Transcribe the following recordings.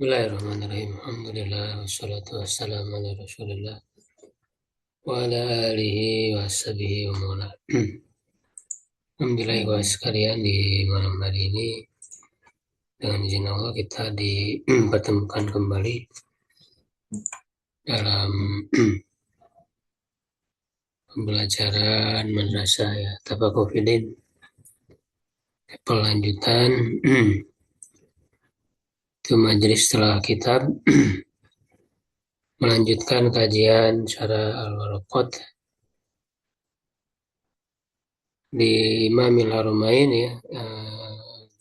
Bismillahirrahmanirrahim. Alhamdulillah wassalatu wassalamu ala Rasulillah wa ala alihi wa sahbihi wa mawala. Alhamdulillah wa sekalian, di malam hari ini dengan izin Allah kita dipertemukan kembali dalam pembelajaran madrasah ya Tafaqufidin, pelanjutan itu majelis setelah kitab melanjutkan kajian syarah Al-Waraqat di Imamil Harumain ya,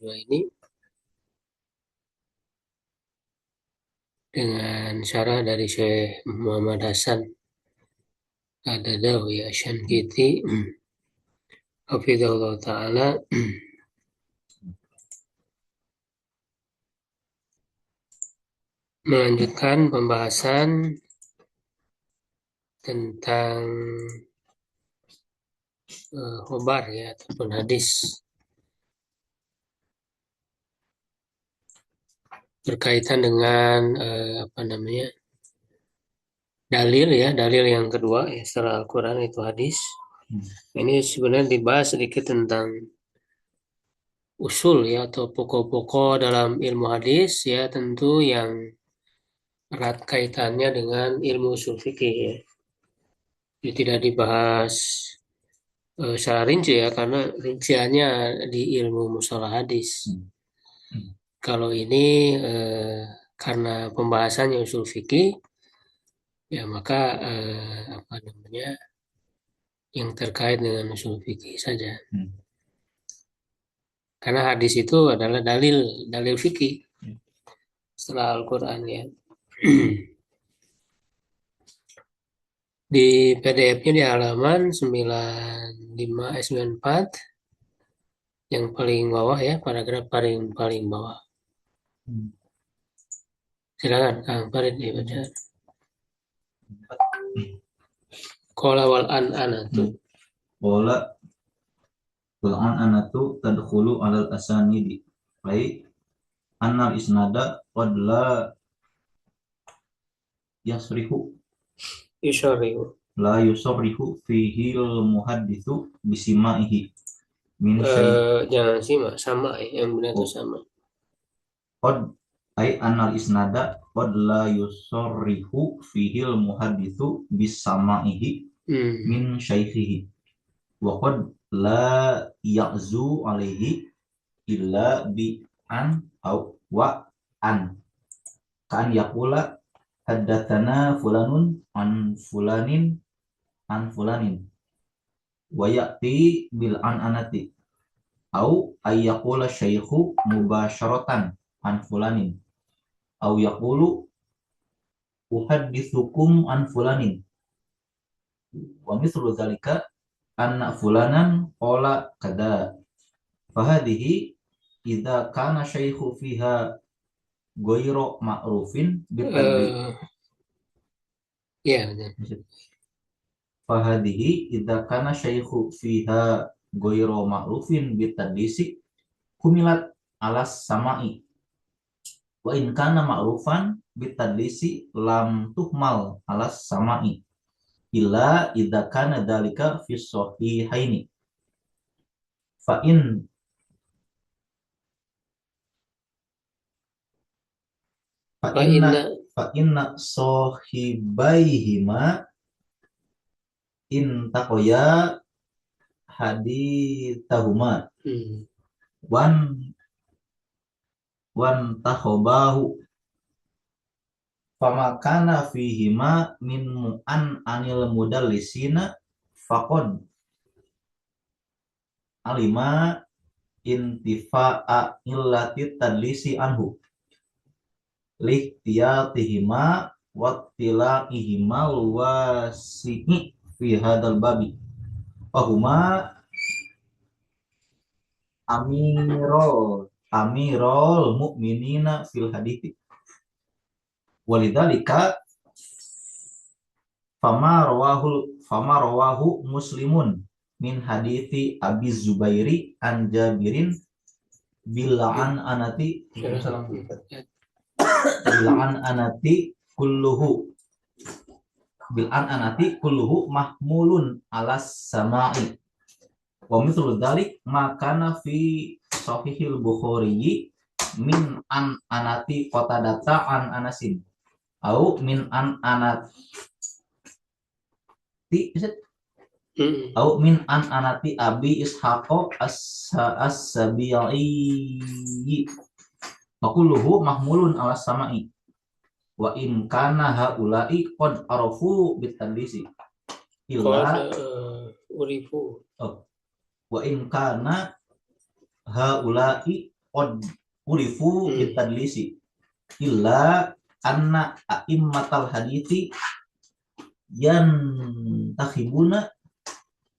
dua ini dengan syarah dari Syekh Muhammad Hasan Ad-Dadawi Asy-Syankiti hafizahullah taala, melanjutkan pembahasan tentang khobar ya ataupun hadis berkaitan dengan dalil yang kedua ya setelah Al-Quran itu hadis. Ini sebenarnya dibahas sedikit tentang usul ya atau pokok-pokok dalam ilmu hadis ya, tentu yang erat kaitannya dengan ilmu usul fikih ya. Jadi tidak dibahas secara rinci ya, karena rinciannya di ilmu mustalah hadis. Kalau ini karena pembahasannya usul fikih ya, maka yang terkait dengan usul fikih saja. Karena hadis itu adalah dalil fikih setelah Al-Quran ya. Di PDF-nya di halaman 94 yang paling bawah ya, paragraf paling bawah. Silakan Kang Farid dibaca. Qala wal an'anatu. Qala wal an'anatu tadkhulu 'alal asanidi. Ai annal isnada qad la yusarrihu fihi al muhadditsu bisimaihi min jangan simak, sama yang benar itu sama. Qad ai annal isnada qad la yusarrihu fihi al muhadditsu bisamaihi min syaikhihi wa qad la ya'zu alaihi illa bi an au wa an kan yaqula haddatsana fulanun an fulanin wa ya'ti bil anati au ayyaqula syaikhu mubasharatan an fulanin au yaqulu uhaddithukum an fulanin wa mithlu dzalika anna fulanan qala kada fahadihi idza kana syaikhu fiha ghairu ma'rufin fahadihi idza kana syaikhu fiha ghairu ma'rufin bitadlisi kumilat alas sama'i wa in kana ma'rufan bitadlisi lam tuhmal alas sama'i illa idza kana dzalika fi sahihaini fa inna sahibaihima in taqoya hadithahuma wan tahobahu famakana fihima min mu'an anil mudallisina faqad alima intifa'a illati tadlisi anhu lihtiyatihima wattila'ihima wasi'i fi hadal babi wahuma amirul mu'minina fil hadithi walidhalika fama rawahu muslimun min hadithi Abi Zubairi an Jabirin bil'an anati Bil'an anati kulluhu. Bil'an anati kulluhu mahmulun alas sama'i. Wa mithlu dzalik makana fi sahihil Bukhari min an anati qatadata an anasin au min an anati au min an anati abi ishaqo as-sabi'i Fakuluhu mahmulun ala sama'i wa in kana haula'i qad arafu bitadlisi illa urifu. Wa in kana haula'i qad urifu bitadlisi illa anna a'immatal hadithi yantakhibuna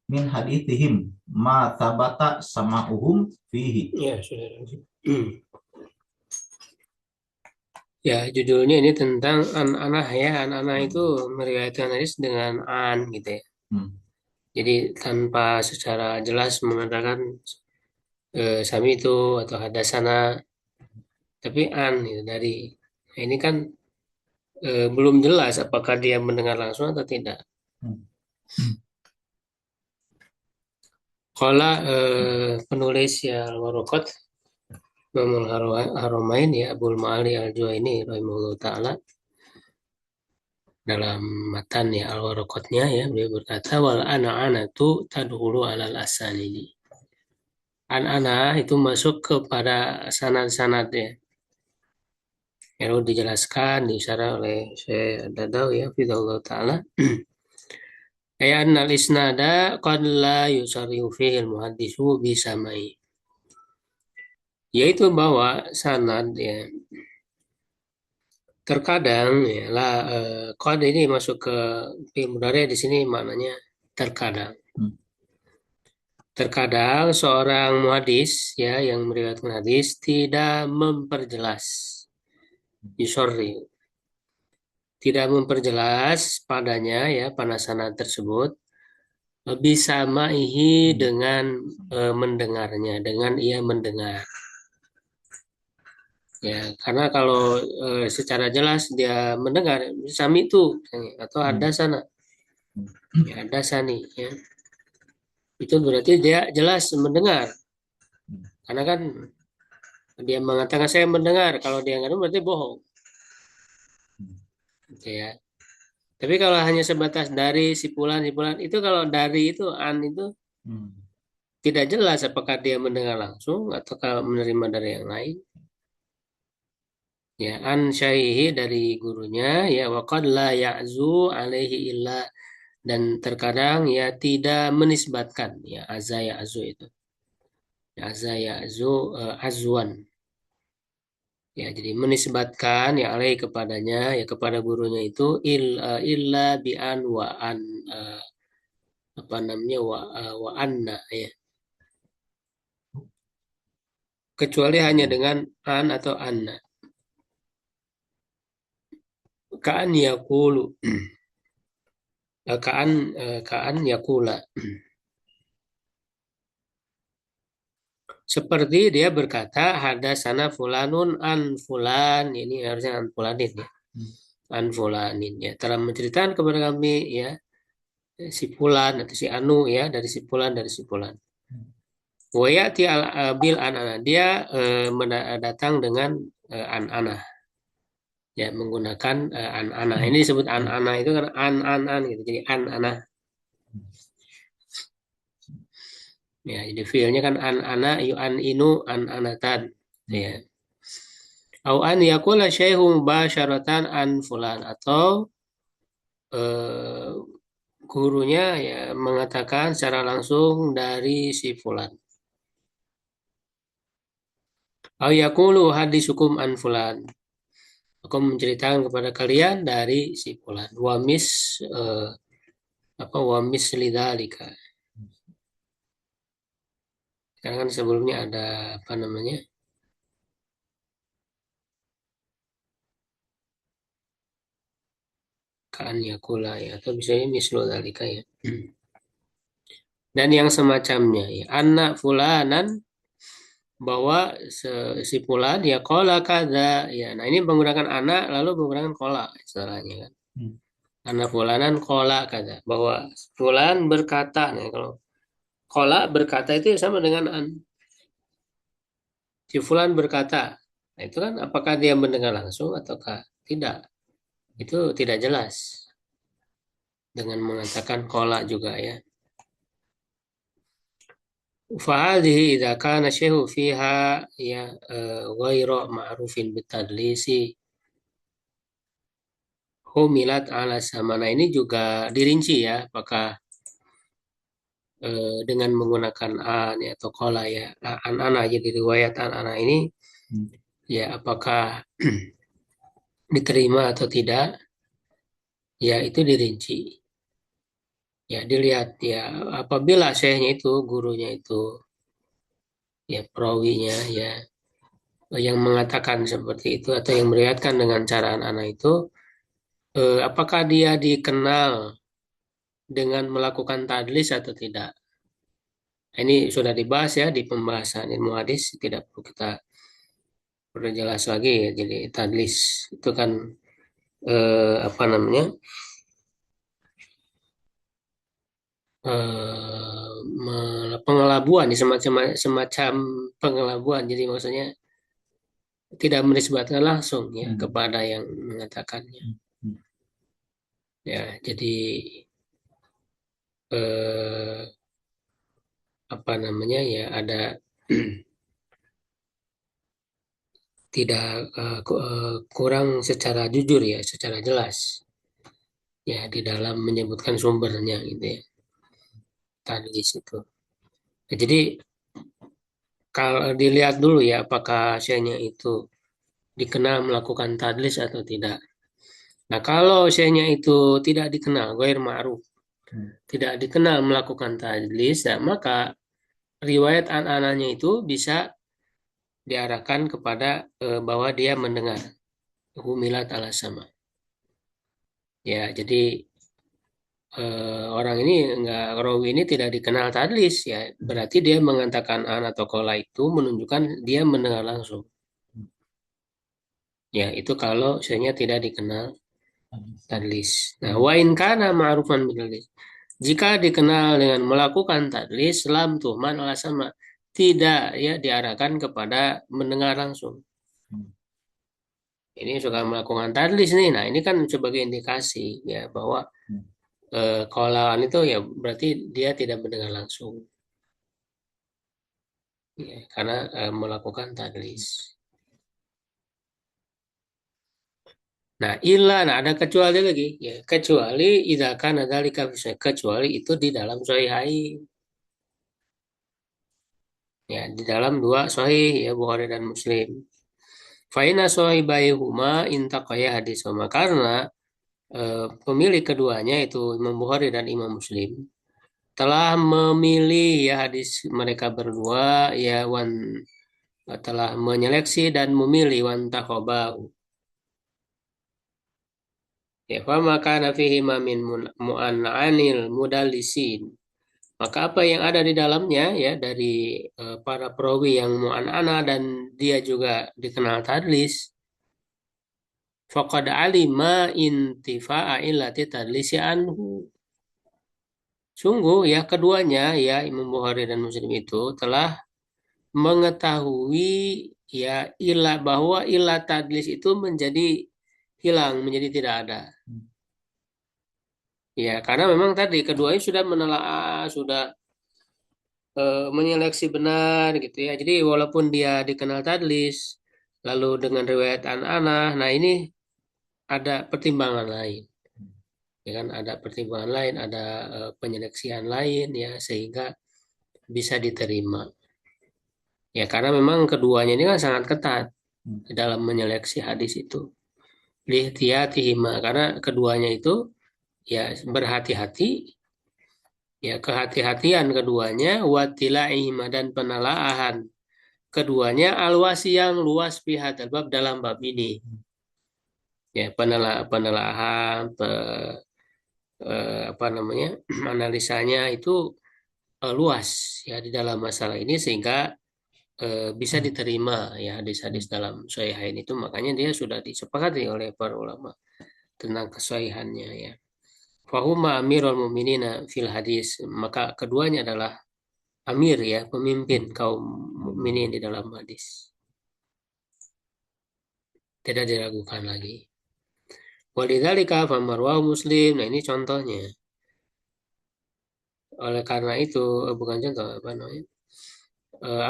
min hadithihim ma tabata sama'uhum fihi. Ya, sudah. Ya, judulnya ini tentang an-anah ya. An-anah itu meriwayatkan hadis dengan an gitu ya. Jadi tanpa secara jelas mengatakan sami itu atau hadasana, tapi an gitu, dari. Nah, ini kan belum jelas apakah dia mendengar langsung atau tidak. Qala penulis ya Al-Waraqat Imamul Haramain ya Abul Ma'ali Al-Juwaini rahimahullah ta'ala dalam matan ya Al-Waraqatnya ya beliau berkata wal ana-anatu tadkhulu alal asanidi. An-ana itu masuk kepada sanad-sanad ya. Lalu dijelaskan disyarah oleh Syekh Dadaw ya fidallahu ta'ala. Ay annal isnada qad la yusarrihu fihi al-muhaddisu bisamai. Yaitu bahwa sanad ya terkadang ya qad ini masuk ke fi'il mudhari di sini maknanya terkadang. Terkadang seorang muhadis ya yang meriwayatkan hadis tidak memperjelas yusorri, tidak memperjelas padanya ya pada sanad tersebut bisa ma'ihi dengan mendengarnya, dengan ia mendengar. Ya, karena kalau secara jelas dia mendengar sami itu atau ada sana, ya ada sani, ya. Itu berarti dia jelas mendengar. Karena kan dia mengatakan saya mendengar, kalau dia nggak berarti bohong. Gitu ya. Tapi kalau hanya sebatas dari sipulan itu kalau dari itu an itu tidak jelas apakah dia mendengar langsung atau kalau menerima dari yang lain. Ya, an syaihi dari gurunya ya waqad la ya'zu alaihi illa dan terkadang ya tidak menisbatkan ya azza ya'zu itu. Ya, azza ya'zu azwan. Ya, jadi menisbatkan ya alaihi kepadanya ya kepada gurunya itu illa bi an wa an apa namanya wa anna ya. Kecuali hanya dengan an atau anna. Ka'an yaqulu ka'an yaqula seperti dia berkata hadasana fulanun an fulan, ini harusnya an fulanin ya, an fulanin ya telah menceritakan kepada kami ya si fulan atau si anu ya dari si fulan wayati al bil an dia datang dengan an-ana ya menggunakan an-ana. Ini disebut an-ana itu kan an gitu, jadi an-ana ya, jadi fiilnya kan an-ana yu an inu an-anatan ya. Au an yaqula syaikhun basyaratan an fulan atau gurunya ya mengatakan secara langsung dari si fulan. Au yaqulu hadisukum an fulan. Aku menceritakan kepada kalian dari si fulan. Wamis lidzalika. Sekarang kan sebelumnya ada apa namanya? Kaan yakula ya atau bisa mislu dzalika ya. Dan yang semacamnya ya. Anna fulanan bahwa si fulan ya kola kada ya. Nah ini menggunakan anak lalu menggunakan kola istilahnya kan. Anak fulanan kola kada bahwa fulan berkata. Nah kalau kola berkata itu sama dengan si fulan berkata. Nah itu kan apakah dia mendengar langsung ataukah tidak? Itu tidak jelas dengan mengatakan kola juga ya. Fahadhihi idza kana syai'u fiha ya ghairu ma'rufin bitadlisi humilat ala sama. Nah ini juga dirinci ya, apakah dengan menggunakan an ya, atau kola ya, an-ana jadi riwayat an-ana ini ya apakah diterima atau tidak, ya itu dirinci. Ya dilihat ya apabila syekhnya itu, gurunya itu, ya perawinya ya yang mengatakan seperti itu atau yang meriwayatkan dengan cara an-ana itu, apakah dia dikenal dengan melakukan tadlis atau tidak. Ini sudah dibahas ya di pembahasan ilmu hadis, tidak perlu kita perjelas lagi ya. Jadi tadlis itu kan apa namanya pengelabuan, semacam semacam pengelabuan. Jadi maksudnya tidak menisbatkan langsung ya kepada yang mengatakannya. Ya jadi apa namanya ya ada tidak kurang secara jujur ya, secara jelas ya di dalam menyebutkan sumbernya gitu ya tadi situ. Nah, jadi kalau dilihat dulu ya apakah syekhnya itu dikenal melakukan tadlis atau tidak. Nah kalau syekhnya itu tidak dikenal, ghair ma'ruf, tidak dikenal melakukan tadlis, ya, maka riwayat an-ananya itu bisa diarahkan kepada bahwa dia mendengar humilat ala sama. Ya jadi orang ini enggak, rawi ini tidak dikenal tadlis ya berarti dia mengatakan an atau kola itu menunjukkan dia mendengar langsung ya itu kalau sebenarnya tidak dikenal tadlis. Nah wa in kana ma'rufan bidadlis, jika dikenal dengan melakukan tadlis lam tuhman ala sama, tidak ya diarahkan kepada mendengar langsung. Ini suka melakukan tadlis nih, nah ini kan sebagai indikasi ya bahwa kolaan itu ya berarti dia tidak mendengar langsung ya, karena melakukan tadlis. Nah, nah ada kecuali lagi ya, kecuali idakan ada kecuali itu di dalam sahihain. Ya, di dalam dua sahih ya Bukhari dan Muslim. Faina sahibaihuma intaqaya hadis sama, karena pemilik keduanya itu Imam Bukhari dan Imam Muslim telah memilih ya hadis mereka berdua ya telah menyeleksi dan memilih wantahobahu. Ya, fama kana fihi min mu'an'anil mudallisin. Maka apa yang ada di dalamnya ya dari para perawi yang mu'an'ana dan dia juga dikenal tadlis, faqad alima intifa'a illati tadlisi anhu. Sungguh ya keduanya ya Imam Bukhari dan Muslim itu telah mengetahui ya ilah bahwa ilah tadlis itu menjadi hilang, menjadi tidak ada. Ya, karena memang tadi keduanya sudah menelaah, sudah menyeleksi benar gitu ya. Jadi walaupun dia dikenal tadlis, lalu dengan riwayat an-anah, nah ini ada pertimbangan lain. Ya kan, ada pertimbangan lain, ada penyeleksian lain ya sehingga bisa diterima. Ya, karena memang keduanya ini kan sangat ketat dalam menyeleksi hadis itu. Lihtiyatihima, karena keduanya itu ya berhati-hati, ya kehati-hatian keduanya, watilaihima dan penelaahan keduanya alwasi yang luas pihak bab dalam bab ini. Ya penelaahan apa namanya analisanya itu luas ya di dalam masalah ini sehingga bisa diterima ya hadis-hadis dalam Sahihain itu, makanya dia sudah disepakati oleh para ulama tentang kesahihannya ya. Fahuma amirul mu'minina fil hadis, maka keduanya adalah amir ya, pemimpin kaum mukminin di dalam hadis. Tidak diragukan lagi. Walidzalika famarwahu Muslim. Nah, ini contohnya. Oleh karena itu, bukan contoh apa namanya?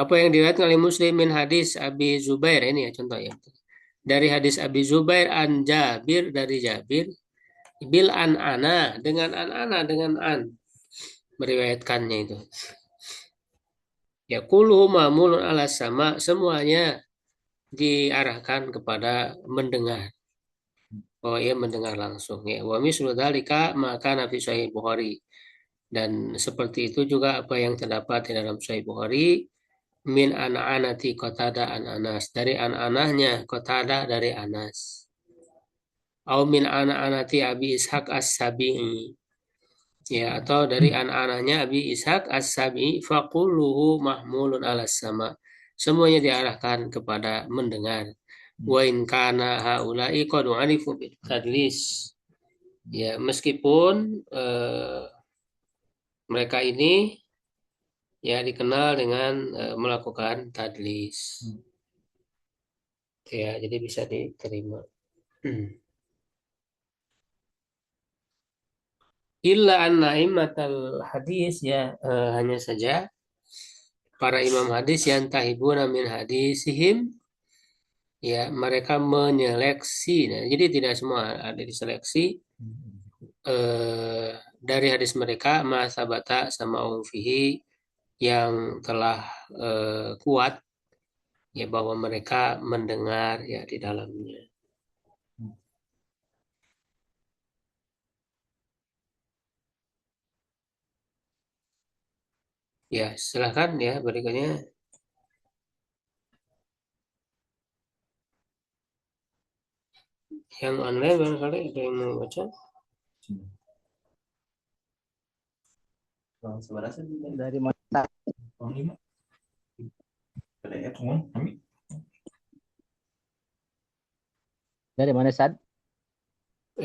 Apa yang diriwayatkan oleh Muslim min hadis Abi Zubair, ini ya contoh ya. Dari hadis Abi Zubair an Jabir, dari Jabir bil an ana, dengan an ana, dengan an meriwayatkannya itu. Ya kullu ma'mulun ala sama, semuanya diarahkan kepada mendengar. Oh ia mendengar langsung ya. Wa mislu dzalika maka Nabi Sahih Bukhari. Dan seperti itu juga apa yang terdapat di dalam Sahih Bukhari min an-anati Qatada an Anas, dari an-anahnya Qatada dari Anas. Au min an-anati Abi Ishaq As-Sabi'i, ya, atau dari an-anahnya Abi Ishaq As-Sabi'i faquluhu mahmulun ala sama. Semuanya diarahkan kepada mendengar. Wa in kana haula'i qad u'rifu bil tadlis. Ya, meskipun mereka ini ya dikenal dengan melakukan tadlis. Ya, jadi bisa diterima. Illa anna immatal hadis ya, hanya saja para imam hadis yang tahibuna min hadisihim, ya mereka menyeleksi. Nah, jadi tidak semua ada diseleksi dari hadis mereka masabata sama fihi, yang telah kuat ya bahwa mereka mendengar ya di dalamnya. Ya, silakan ya berikutnya. Yang online barangkali ada yang mau baca. Dari mana? Dari mana, Sad?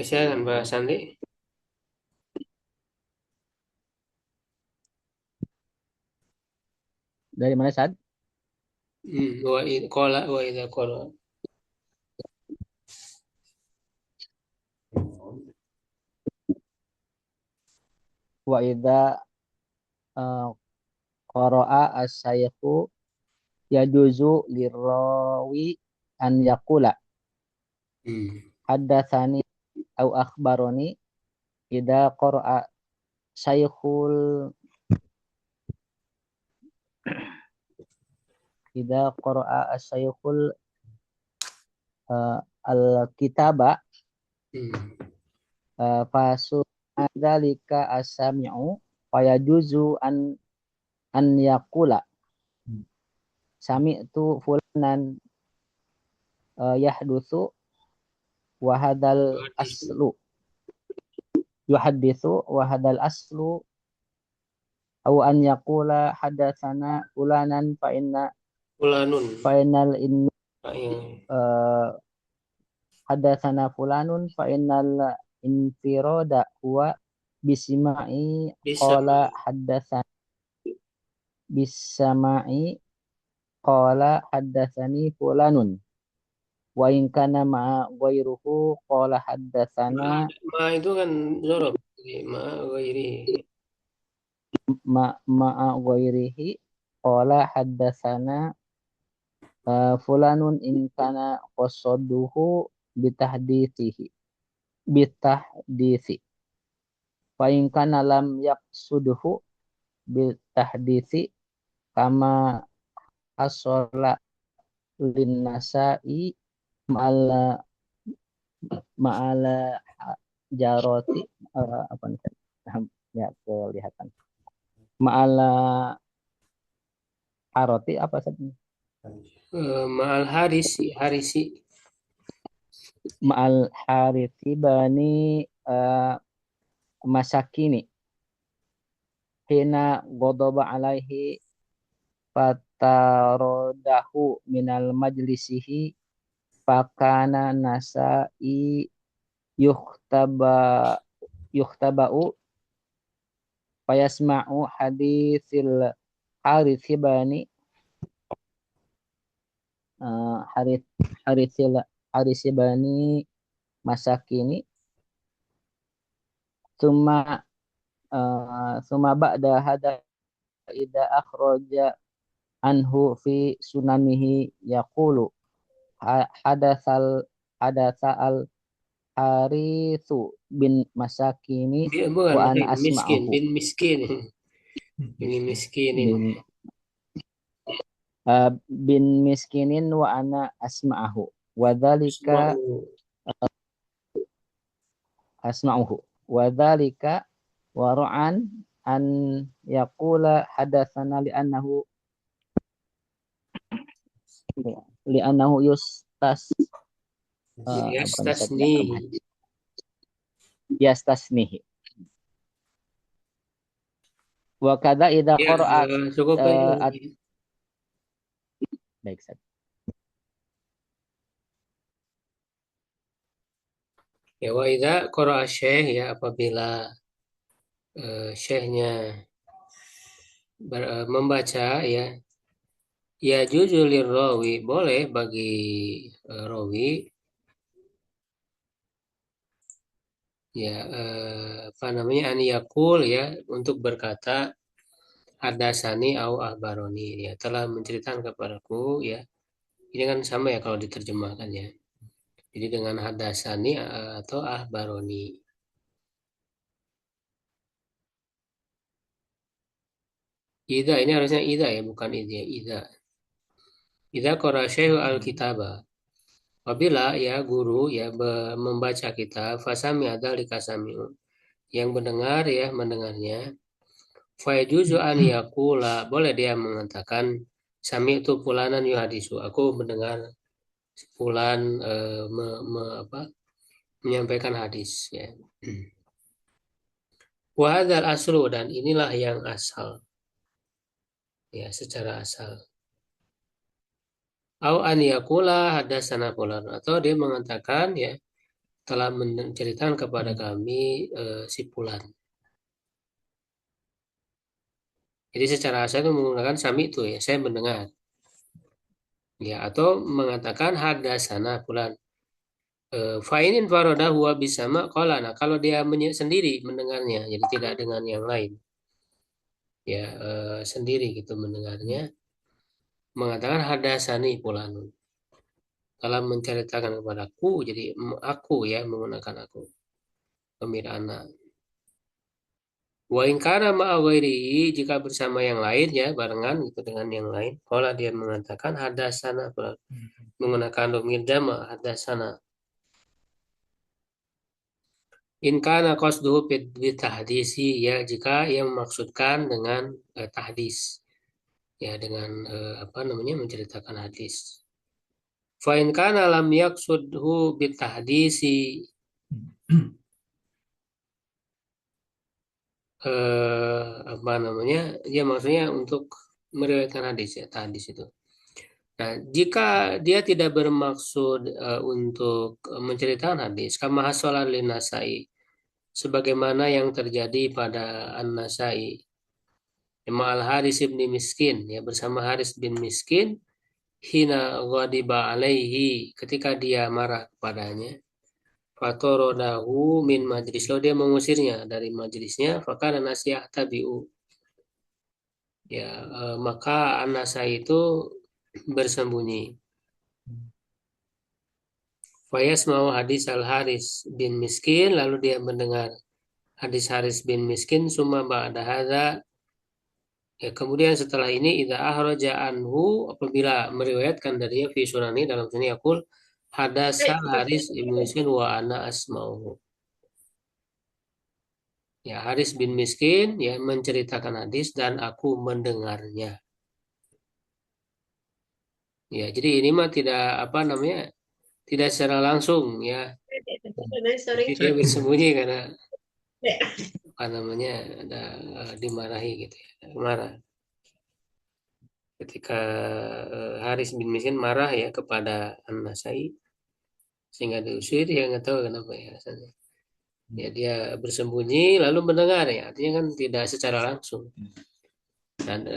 Saya akan bahas nanti. Dari mana, Sad? Wa idza qala. Wa idza qara'a as-saykhu yajuzu lirawi an yaqula haddatsani au akhbaroni idza qara'a saykhul idza qara'a as-saykhul al-kitaba fasu dzalika as-sami'u fayajuzu an yaqula sami'tu fulanan yahdutsu wa hadzal aslu yuhadditsu wa hadzal aslu aw an yaqula hadatsana fulanan Fulanun. fa innal in Yang hadatsana fulanun fa innal infirada huwa bisma'i qala hadatsana bisama'i qala hadatsani fulanun wa in kana ma'a ghairuhu qala hadatsana ma itu kan zorob. Ma ghairi. ma'a ghairihi qala hadatsana fulanun in kana qasaduhu bitahdisi fa in kana lam yaqsudhu bitahdisi kama asola linnasai ma'ala ma'ala jaroti apa nih ya kelihatan ma'ala haroti apa saja Ma'al harisi. ma'al hariti bani masakini hina godoba alaihi tarodahu minal majlisihi fakana nasai yuhtaba yuhtaba'u fayasma'u haditsil harithibani harith harithil harithibani masakini summa summa ba'da hada ida akhraja anhu fi sunanihi yaqulu hadatsal hadatsal Haritsu bin Masakini Bukan, wa ana miskin, asma'uhu bin miskin. Ini miskinin. bin miskinin wa ana asma'ahu wa dzalika Asma'u. asma'uhu wa dzalika wara'an an yaqula hadatsana li'annahu yustas Yastasni. yastasnihi wa kadza idza Ya, qara'a cukup ini. baik Ustaz. Ya, wa idza qara'a syekh, ya apabila syekhnya membaca, ya juzulir rawi, boleh bagi rawi, ya apa namanya, an yaqul, ya untuk berkata hadasani au ahbaroni, ya telah menceritakan kepadaku, ya ini kan sama ya kalau diterjemahkan, ya jadi dengan hadasani atau ahbaroni. Ida ini harusnya ida ya, bukan ida. Ida qara syai'u al-kitaba. Apabila ya guru ya membaca kitab, fasami adzalika sami'un. Yang mendengar ya mendengarnya. Fayajuzu an yaqula, boleh dia mengatakan sami'tu fulanan yuhadisu. Aku mendengar fulan menyampaikan hadis, ya. Wa hadzal aslu, dan inilah yang asal. Ya, secara asal. Au an yaqula hadatsana fulan, atau dia mengatakan ya telah menceritakan kepada kami si fulan. Jadi secara asal itu menggunakan sami itu ya, saya mendengar. Ya, atau mengatakan hadatsana fulan. Fa'inin faroda huwa bisama qala. Nah, kalau dia sendiri mendengarnya, jadi tidak dengan yang lain. Ya, sendiri gitu mendengarnya, mengatakan hadasani fulanun. Telah menceritakan kepadaku, jadi aku ya menggunakan aku. Pemir anak. Wa in kana ma'a ghairihi, jika bersama yang lain ya, barengan gitu dengan yang lain. Kalau dia mengatakan hadasana fulan, menggunakan dhamir jama hadasana. In kana qasduhu bi tahdisi, ya jika yang maksudkan dengan tahdis, ya dengan apa namanya menceritakan hadis. Fa in kana lam yaqsudhu bi tahdisi, apa namanya, dia maksudnya untuk meriwayatkan hadis ya, hadis itu. Nah, jika dia tidak bermaksud untuk menceritakan hadis, kama hasolan linasai, sebagaimana yang terjadi pada An-Nasai, Ma'al Haris bin Miskin, ya bersama Haris bin Miskin, hina ghadiba alaihi, ketika dia marah kepadanya, fatorodahu min majlis, lalu dia mengusirnya dari majlisnya, fakana nasiyah tabi'u, ya maka An-Nasai itu bersembunyi. Fayas mau hadis al Haris bin Miskin, lalu dia mendengar hadis Haris bin Miskin, summa ba'da hadza, ya kemudian setelah ini idza ahraja anhu, apabila meriwayatkan darinya fi sunani, dalam sini yaqul hadasa Haris bin Miskin wa ana asma'uhu. Ya, Haris bin Miskin ya menceritakan hadis dan aku mendengarnya. Ya, jadi ini mah tidak apa namanya, tidak secara langsung ya. Jadi dia bersembunyi karena apa namanya ada dimarahi gitu ya, marah. ketika Haris bin Miskin marah ya kepada An-Nasai sehingga diusir, ya nggak tahu kenapa ya rasanya. Ya dia bersembunyi lalu mendengar, ya artinya kan tidak secara langsung. Dan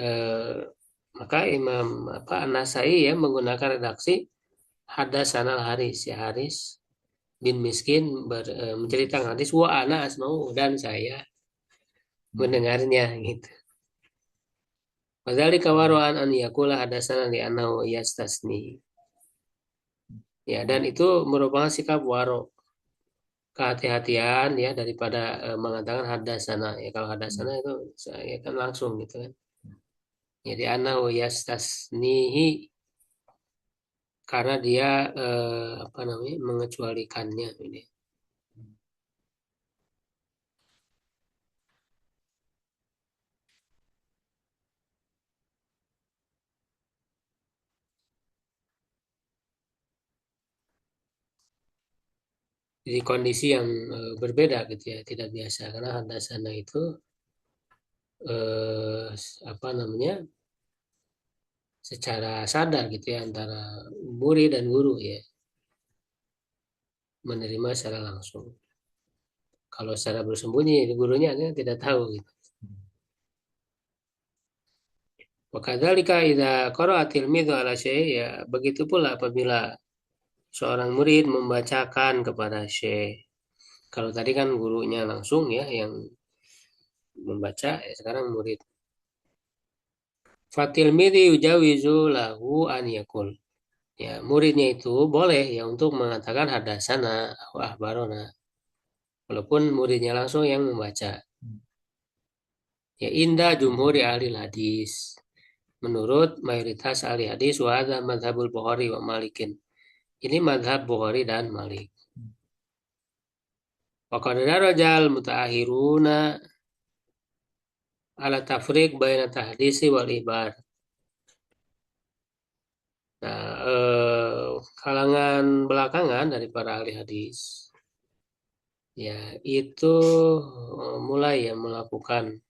maka Imam An-Nasai ya menggunakan redaksi Hadatsana Haris, ya Haris bin Miskin menceritakan hadis wa ana asma'u, dan saya mendengarnya gitu. Wadzalika waru'an an yaqula hadatsana li annahu yastasni. Ya, dan itu merupakan sikap waro, kehati-hatian ya daripada mengatakan hadatsana. Ya kalau hadatsana itu saya kan langsung gitu kan. Jadi annahu yastasnihi, karena dia mengecualikannya ini. Jadi kondisi yang berbeda gitu ya, tidak biasa karena hadatsana itu eh, apa namanya secara sadar gitu ya antara murid dan guru ya, menerima secara langsung. Kalau secara bersembunyi gurunya tidak tahu gitu. Wakadzalika idza qara'a tilmidhu ala syekh, ya begitu pula apabila seorang murid membacakan kepada syekh. Kalau tadi kan gurunya langsung ya yang membaca, ya sekarang murid. Fatilmidhi yujawizu lahu an yakul. Ya, muridnya itu boleh ya untuk mengatakan hadasana wa ahbarona. Walaupun muridnya langsung yang membaca. Ya indah jumhuri ahli hadis. Menurut mayoritas ahli hadis wa hadza madhabul Bukhari wa Malikin. Ini madhab Bukhari dan Malik. Wa qad darajal mutaakhiruna ala tafriq baina tahdisi wal ibar. Nah, kalangan belakangan dari para ahli hadis ya itu mulai ya melakukan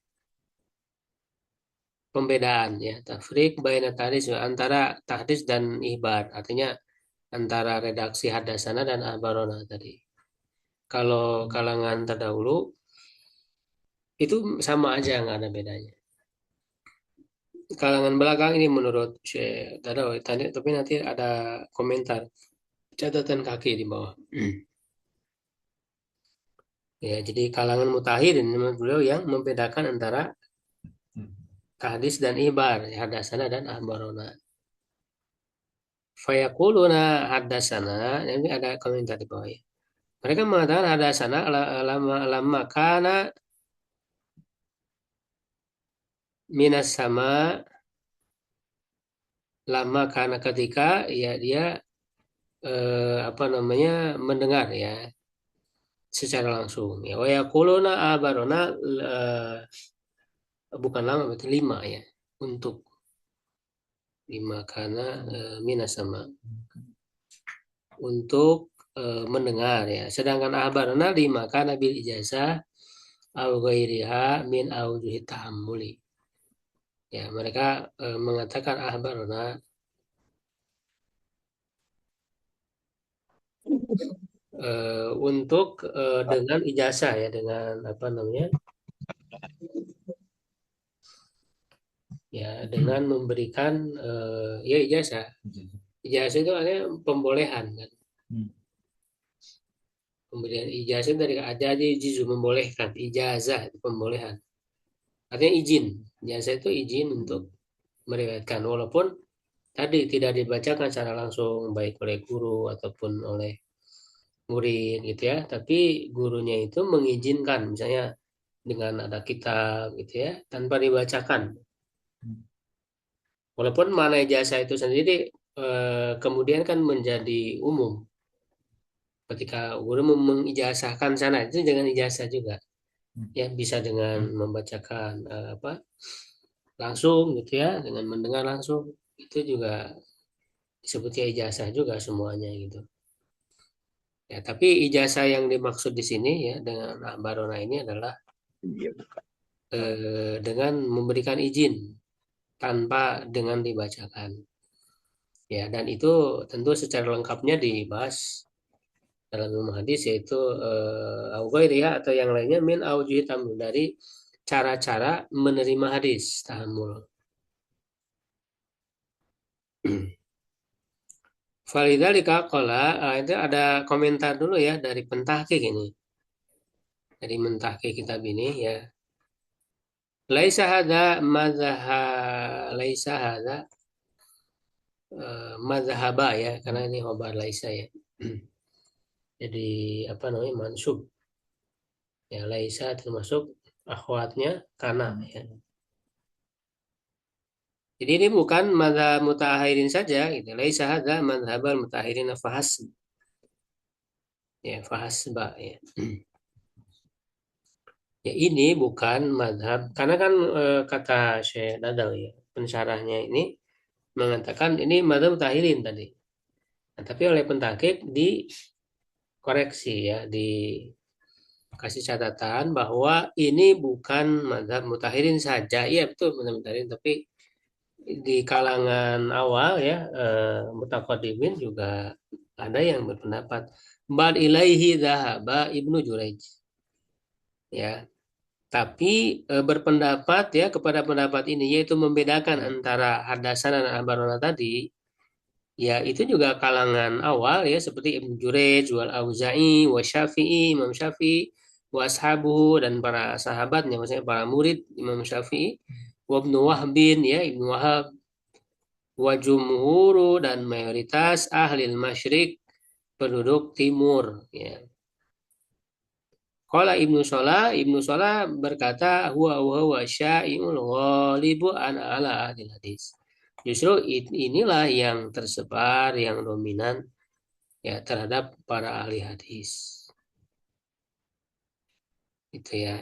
pembedaan ya tafriq baina tahdis, antara tahdis dan ibar, artinya antara redaksi hadasana dan abarona tadi. Kalau kalangan terdahulu itu sama aja, nggak ada bedanya. Kalangan belakang ini menurut Syekh Tadawi tadi, tapi nanti ada komentar catatan kaki di bawah. Ya, jadi kalangan mutahirin menurut beliau yang membedakan antara tahdis dan ibar, ya, hadasana dan abarona. Fayaquluna hadasana, ini ada komentar di bawah ya. Mereka mengatakan hadasana lama kana minas sama, lama karena ketika ya dia mendengar ya secara langsung ya. Wa yaquluna abarona, bukan lama berarti lima ya, untuk lima karena minas sama untuk mendengar ya. Sedangkan abarona lima karena bil ijazah au ghairiha min aujuhi tahammuli. Ya, mereka mengatakan ahbarona untuk dengan ijazah ya, dengan ya dengan memberikan ya ijazah. Ijazah itu artinya pembolehan kan. Pemberian ijazah dari ada jizu, membolehkan, ijazah itu pembolehan. Artinya izin. Ijazah itu izin untuk meriwayatkan, walaupun tadi tidak dibacakan secara langsung baik oleh guru ataupun oleh murid gitu ya, tapi gurunya itu mengizinkan misalnya dengan ada kitab gitu ya tanpa dibacakan. Walaupun mana ijazah itu sendiri kemudian kan menjadi umum ketika guru mengijazahkan sana, itu dengan ijazah juga ya, bisa dengan membacakan langsung gitu ya, dengan mendengar langsung, itu juga disebutnya ijazah juga semuanya gitu ya. Tapi ijazah yang dimaksud di sini ya dengan barona ini adalah dengan memberikan izin tanpa dengan dibacakan. Ya, dan itu tentu secara lengkapnya dibahas dalam ilmu hadis, yaitu ya atau yang lainnya min aujuhi tamu, dari cara-cara menerima hadis tahammul. Falidzalika qala, itu ada komentar dulu ya dari pentahqiq ini. Dari mentahqiq kitab ini ya. Laisa hadza laisa hadza mazhaba ya, karena ini khobar laisa ya. Jadi apa namanya, mansub. Ya, laisa termasuk akhwatnya kana ya. Jadi ini bukan mazhab mutaakhirin saja gitu. Laisa hadza mazhabal mutaakhirin fahas. Ya, fahasba ya. Ya, ini bukan mazhab, karena kan kata Syekh Dadal ya, pensyarahnya ini mengatakan ini mazhab mutaakhirin tadi. Nah, tapi oleh pentahqiq dikoreksi ya, dikasih catatan bahwa ini bukan mazhab mutaakhirin saja. Iya betul mazhab mutaakhirin, tapi di kalangan awal ya, mutaqaddimin juga ada yang berpendapat bal ilaihi dhahaba Ibnu Juraij ya, tapi berpendapat ya kepada pendapat ini, yaitu membedakan antara hadasan dan abarona tadi ya, itu juga kalangan awal ya, seperti Ibnu Juraij wal Auza'i wa Syafi'i, Imam Syafi'i wa ashabuhu, dan para sahabatnya, maksudnya para murid Imam Syafi'i, wa Ibnu Wahbin ya, Ibnu Wahab, wa jumhuru, dan mayoritas ahli masyrik, penduduk timur ya. Qala Ibnu Salah berkata huwa syai'ul ghalibu an ala ahli hadis. Justru inilah yang tersebar, yang dominan ya terhadap para ahli hadis. Itu ya.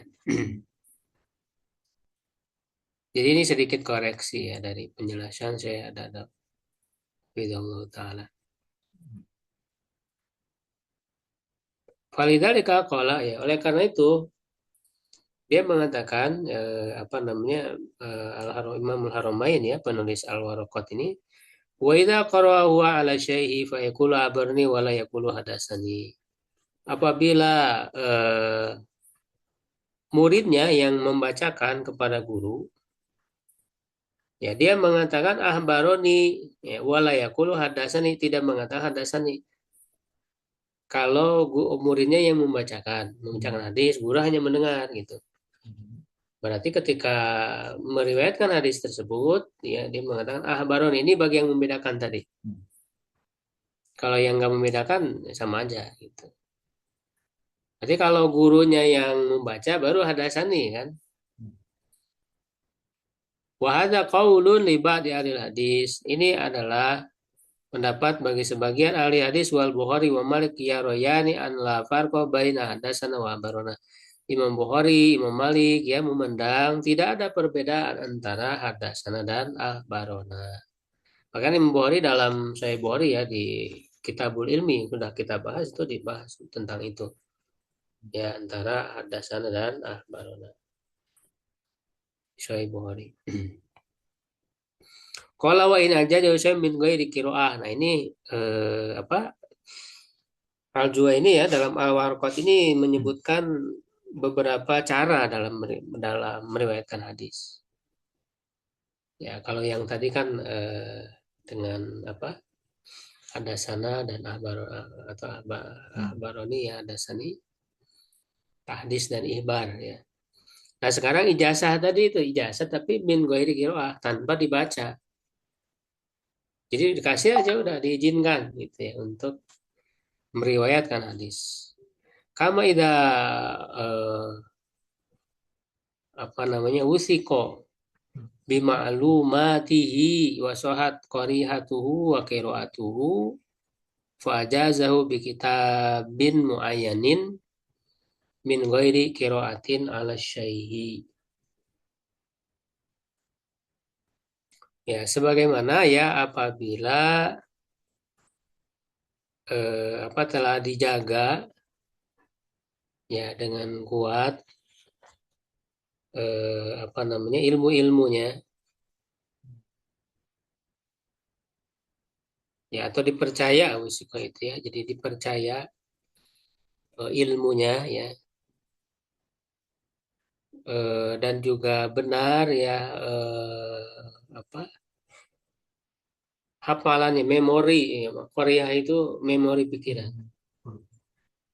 Jadi ini sedikit koreksi ya dari penjelasan saya ada Bidallahu taala. Falidzalika qala ya, oleh karena itu dia mengatakan apa namanya, Imam Al-Haramain ya, penulis Al-Waraqat ini, wa idza qara'ahu ala syai'i fa yaqulu abarni wa la yaqulu hadasani. Apabila muridnya yang membacakan kepada guru ya, dia mengatakan ahbaroni ya, wa la yaqulu hadasani, tidak mengatakan hadasani. Kalau muridnya yang membacakan hadis, guru hanya mendengar gitu. Berarti ketika meriwayatkan hadis tersebut, ya dia mengatakan ahbaron, ini bagi yang membedakan tadi. Kalau yang nggak membedakan sama aja gitu. Berarti kalau gurunya yang membaca baru hadasani kan. Wa hadza qaulun li ba'di ahli hadis. Ini adalah pendapat bagi sebagian ahli hadis wal Bukhari wa Malik ya royani an la farqa baina hadasana wa ahbarona. Imam Bukhari, Imam Malik ya memandang tidak ada perbedaan antara hadasana dan ahbarona. Makanya Imam Bukhari dalam Sahih Bukhari ya, di Kitabul Ilmi sudah kita bahas, itu dibahas tentang itu ya, antara hadasana dan ahbarona Sahih Bukhari. Qala wa in aja jauh min ghairi qiraah. Nah ini apa, Al-Jua ini ya dalam Al-Warqat ini menyebutkan beberapa cara dalam meriwayatkan hadis. Ya, kalau yang tadi kan dengan apa, hadasana dan atau ahbaroni ya, hadasani, tahdis dan ihbar ya. Nah sekarang ijazah tadi itu ijazah tapi min ghairi qiraah, tanpa dibaca. Jadi dikasih aja, udah diizinkan gitu ya untuk meriwayatkan hadis. Kama ida apa namanya, usiko bima'lumatihi wa sahat qarihatuhu wa qiraatuhu fa ajazahu bi kitabin muayyanin min ghairi qiraatin ala syaihi. Ya, sebagaimana ya apabila apa telah dijaga ya dengan kuat apa namanya, ilmu-ilmunya ya, atau dipercaya wisiko itu ya, jadi dipercaya ilmunya ya, dan juga benar ya, apa hafalannya, memori ya, Korea itu memori pikiran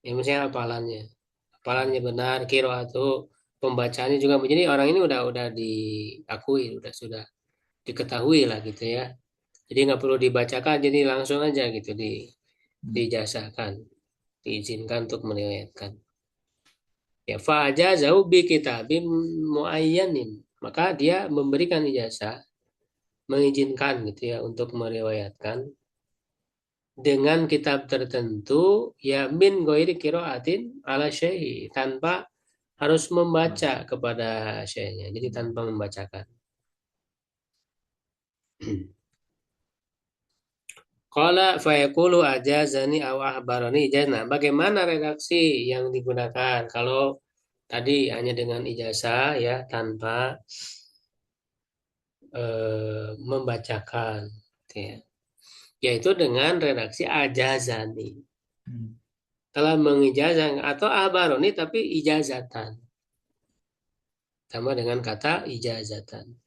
ya, misalnya hafalannya benar, atau pembacaannya juga, jadi orang ini udah diakui, sudah diketahui lah gitu ya, jadi nggak perlu dibacakan, jadi langsung aja gitu dijazakan, diizinkan untuk meriwayatkan. Ya fa'ajazahu bi kitabim muayyanin. Maka dia memberikan ijazah, mengizinkan gitu ya untuk meriwayatkan dengan kitab tertentu ya min ghairi qiraatin ala syai'i, tanpa harus membaca kepada syekhnya. Jadi tanpa membacakan. Qala fayaqulu ajazani aw ahbarani ijazah. Nah, bagaimana redaksi yang digunakan kalau tadi hanya dengan ijazah ya, tanpa membacakan gitu ya. Yaitu dengan redaksi ajazani. Telah mengijazah atau ahbaroni tapi ijazatan. Sama dengan kata ijazatan.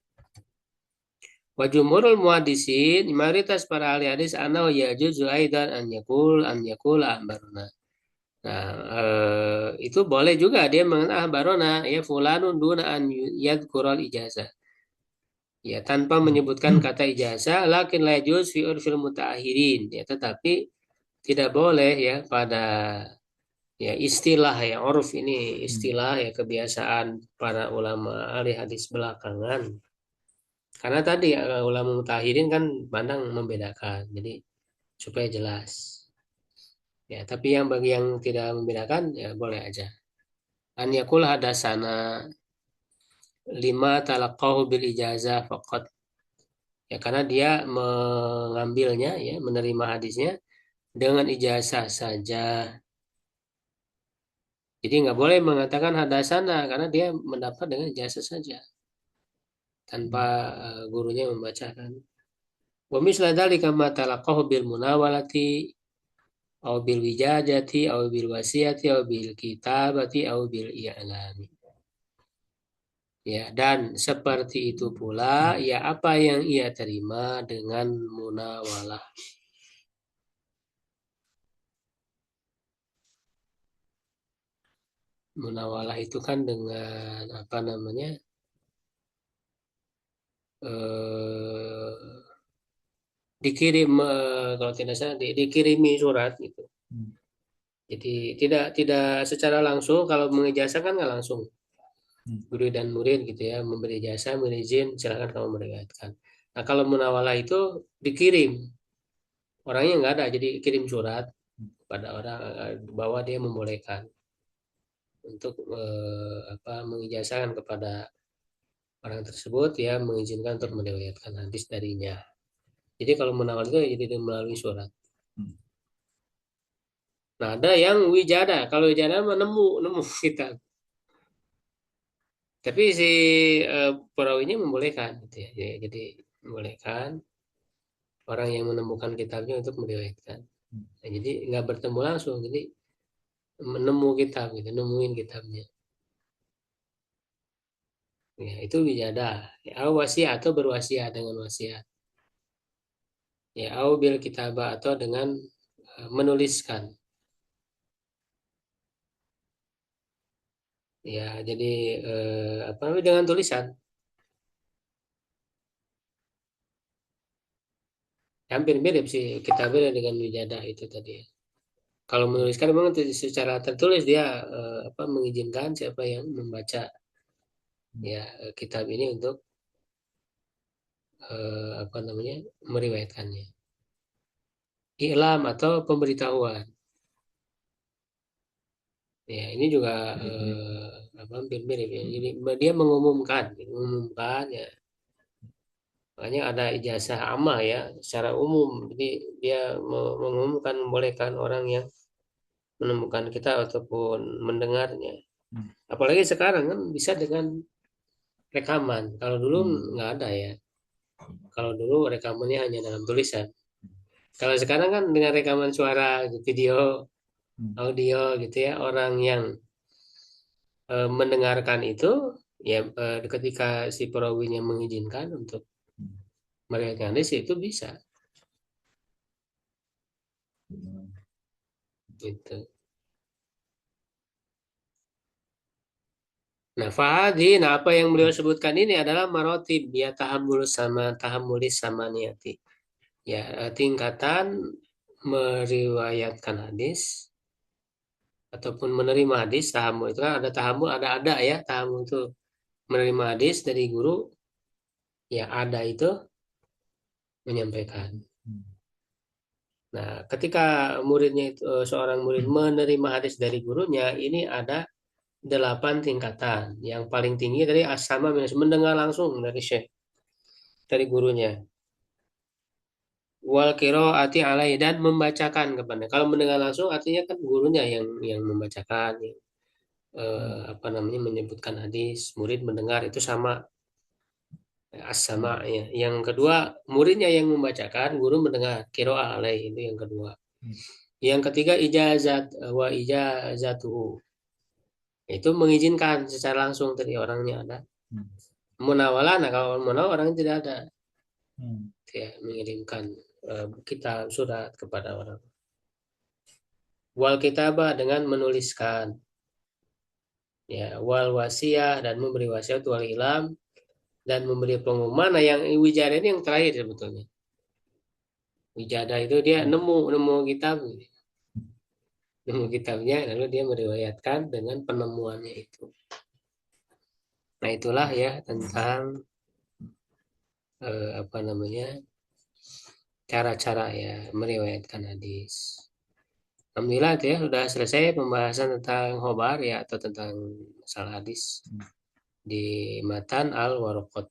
Wa jumhurul muhaddisin, mayoritas para ahli hadis annahu yajuzu aidan an yakul ahbarona. Nah, itu boleh juga dia mengatakan ahbarona ya fulanun duna an yadhkurul ijazah. Ya, tanpa menyebutkan kata ijazah, lakin la yajuz fi urfil mutaakhirin. Ya, tetapi tidak boleh ya pada ya istilah ya, urf ini istilah ya, kebiasaan para ulama ahli hadis belakangan. Karena tadi ulama mutaakhirin kan pandang membedakan. Jadi supaya jelas. Ya, tapi yang bagi yang tidak membedakan ya boleh aja. An yakul hadasana lima talaqahu bil ijazah faqat. Ya, karena dia mengambilnya ya, menerima hadisnya dengan ijazah saja. Jadi nggak boleh mengatakan hadasana karena dia mendapat dengan ijazah saja tanpa gurunya membacakan. Wa misla dzalika ma talaqahu bil munawalati au bil wijadati au bil wasiyati au bil kitabati au bil i'lami. Ya, dan seperti itu pula ya apa yang ia terima dengan munawalah. Munawalah itu kan dengan apa namanya, dikirim, kalau tidak salah dikirimi surat gitu. Jadi tidak secara langsung, kalau mengijazah kan nggak langsung guru dan murid gitu ya, memberi jasa, memberi izin, silakan kamu meriwayatkan. Nah kalau munawalah itu dikirim, orangnya nggak ada, jadi kirim surat pada orang bahwa dia membolehkan untuk mengijazahkan kepada orang tersebut ya, mengizinkan untuk meriwayatkan hadis darinya. Jadi kalau munawal itu jadi melalui surat. Nah ada yang wijada, kalau wijada nemu kita. Tapi si perawinya membolehkan gitu ya. Jadi membolehkan orang yang menemukan kitabnya untuk meriwayatkan. Nah, jadi nggak bertemu langsung, jadi menemu kitab gitu, nemuin kitabnya. Ya, itu wijada. Ya, wasiat atau berwasiat dengan wasiat. Ya, au bil kitabah atau dengan menuliskan. Ya, jadi apa namanya, dengan tulisan. Hampir mirip sih kitabnya dengan wijadah itu tadi ya. Kalau menuliskan memang secara tertulis dia mengizinkan siapa yang membaca ya kitab ini untuk meriwayatkannya. Iklam atau pemberitahuan. Ya, ini juga hampir mirip ya. Jadi dia mengumumkan ya. Makanya ada ijazah amah ya, secara umum. Jadi dia mengumumkan, membolehkan orang yang menemukan kita ataupun mendengarnya. Apalagi sekarang kan bisa dengan rekaman. Kalau dulu nggak ada ya. Kalau dulu rekamannya hanya dalam tulisan. Kalau sekarang kan dengan rekaman suara, video, Hmm. audio gitu ya, orang yang mendengarkan itu ya ketika si perawinya mengizinkan untuk meriwayatkan hadis itu bisa gitu. Nah, nah apa yang beliau sebutkan ini adalah marotib ya tahamulis sama niati. Ya, tingkatan meriwayatkan hadis ataupun menerima hadis tahamul itu kan ada tahamul ada ya tahamul itu menerima hadis dari guru ya ada itu menyampaikan. Nah, ketika muridnya itu seorang murid menerima hadis dari gurunya ini ada 8 tingkatan. Yang paling tinggi dari as-sama mendengar langsung dari syekh dari gurunya. Wal qiraati alaihi dan membacakan kepada. Kalau mendengar langsung artinya kan gurunya yang membacakan, yang, apa namanya menyebutkan hadis, murid mendengar itu sama as-sama ya. Yang kedua, muridnya yang membacakan, guru mendengar qiraah alaihi itu yang kedua. Yang ketiga wa ijazatuhu. Itu mengizinkan secara langsung dari orangnya ada. Munawalah, nah kalau munawal orangnya tidak ada. Ya, mengirimkan kitab surat kepada orang. Wal kitabah dengan menuliskan. Ya, wal wasiyah dan memberi wasiat wal ilam dan memberi pengumuman. Nah, yang wijadah ini yang terakhir sebetulnya. Wijadah itu dia nemu kitab, nemu kitabnya lalu dia meriwayatkan dengan penemuannya itu. Nah, itulah ya tentang apa namanya cara-cara ya meriwayatkan hadis. Alhamdulillah itu ya sudah selesai pembahasan tentang khobar ya atau tentang masalah hadis di matan al-waraqat.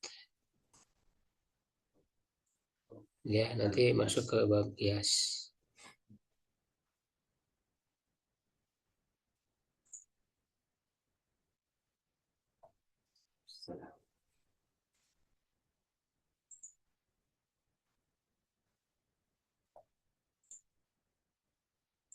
Ya, nanti masuk ke bab kias.